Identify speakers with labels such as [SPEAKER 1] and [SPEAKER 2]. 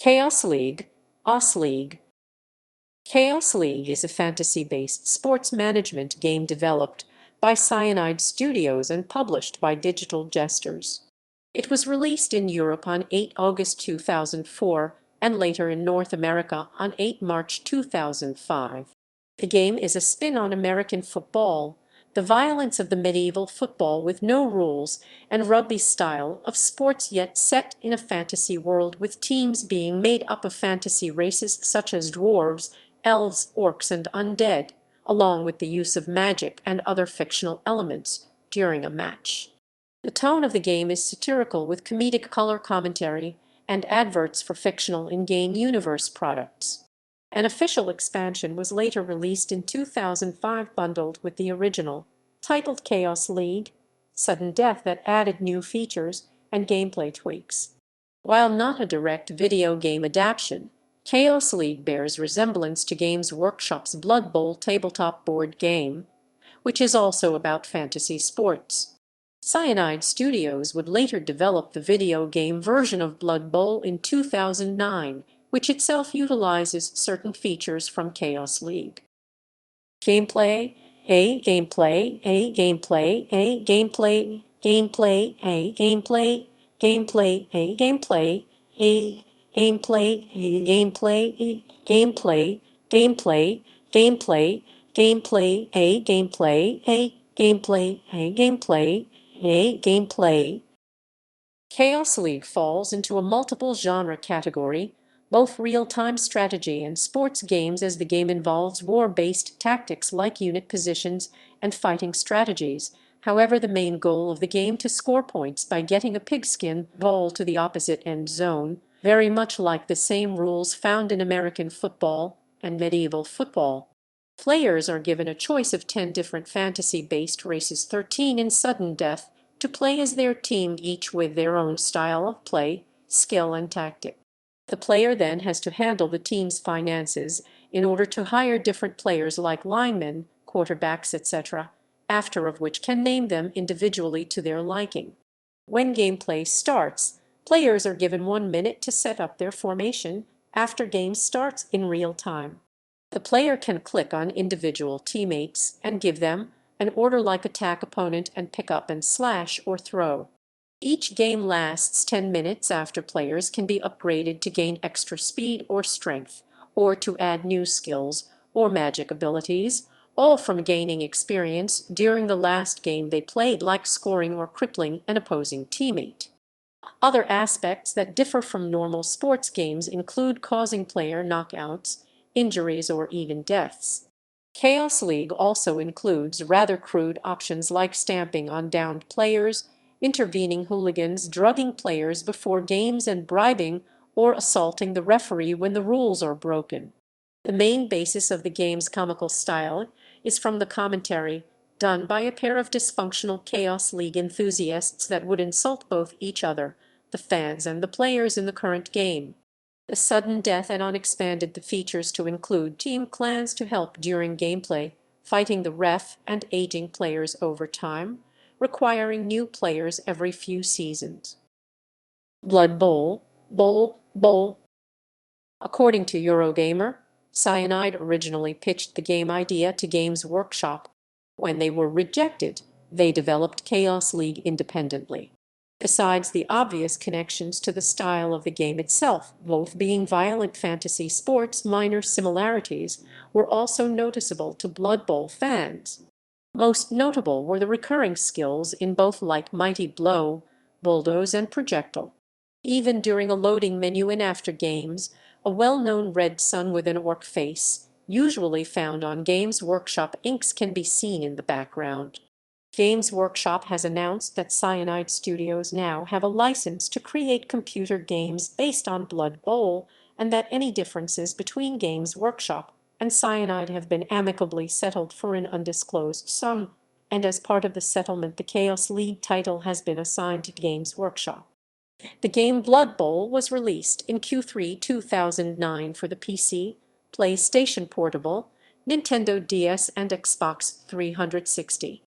[SPEAKER 1] Chaos League, OS League. Chaos League is a fantasy-based sports management game developed by Cyanide Studios and published by Digital Jesters. It was released in Europe on 8 August 2004 and later in North America on 8 March 2005. The game is a spin on American football, the violence of the medieval football with no rules, and rugby style of sports, yet set in a fantasy world with teams being made up of fantasy races such as dwarves, elves, orcs, and undead, along with the use of magic and other fictional elements during a match. The tone of the game is satirical with comedic color commentary and adverts for fictional in-game universe products. An official expansion was later released in 2005 bundled with the original, titled Chaos League: Sudden Death, that added new features and gameplay tweaks. While not a direct video game adaptation, Chaos League bears resemblance to Games Workshop's Blood Bowl tabletop board game, which is also about fantasy sports. Cyanide Studios would later develop the video game version of Blood Bowl in 2009, which itself utilizes certain features from Chaos League. Gameplay, gameplay, gameplay, gameplay, gameplay, gameplay, gameplay, gameplay, gameplay, gameplay, gameplay, gameplay, gameplay, gameplay, gameplay, gameplay, gameplay, gameplay. Chaos League falls into a multiple genre category, both real-time strategy and sports games, as the game involves war-based tactics like unit positions and fighting strategies. However, the main goal of the game to score points by getting a pigskin ball to the opposite end zone, very much like the same rules found in American football and medieval football. Players are given a choice of 10 different fantasy-based races, 13 in sudden death, to play as their team, each with their own style of play, skill, and tactic. The player then has to handle the team's finances in order to hire different players like linemen, quarterbacks, etc., after of which can name them individually to their liking. When gameplay starts, players are given 1 minute to set up their formation after game starts in real time. The player can click on individual teammates and give them an order like attack opponent and pick up and slash or throw. Each game lasts 10 minutes. After, players can be upgraded to gain extra speed or strength, or to add new skills or magic abilities, all from gaining experience during the last game they played, like scoring or crippling an opposing teammate. Other aspects that differ from normal sports games include causing player knockouts, injuries, or even deaths. Chaos League also includes rather crude options like stamping on downed players, intervening hooligans, drugging players before games, and bribing or assaulting the referee when the rules are broken. The main basis of the game's comical style is from the commentary done by a pair of dysfunctional Chaos League enthusiasts that would insult both each other, the fans, and the players in the current game. The sudden death add-on expanded the features to include team clans to help during gameplay, fighting the ref, and aging players over time, requiring new players every few seasons. Blood Bowl, Bowl. According to Eurogamer, Cyanide originally pitched the game idea to Games Workshop. When they were rejected, they developed Chaos League independently. Besides the obvious connections to the style of the game itself, both being violent fantasy sports, minor similarities were also noticeable to Blood Bowl fans. Most notable were the recurring skills in both, like Mighty Blow, Bulldoze, and Projectile. Even during a loading menu in after games, a well-known red sun with an orc face, usually found on Games Workshop inks, can be seen in the background. Games Workshop has announced that Cyanide Studios now have a license to create computer games based on Blood Bowl, and that any differences between Games Workshop and Cyanide have been amicably settled for an undisclosed sum, and as part of the settlement the Chaos League title has been assigned to Games Workshop. The game Blood Bowl was released in Q3 2009 for the PC, PlayStation Portable, Nintendo DS, and Xbox 360.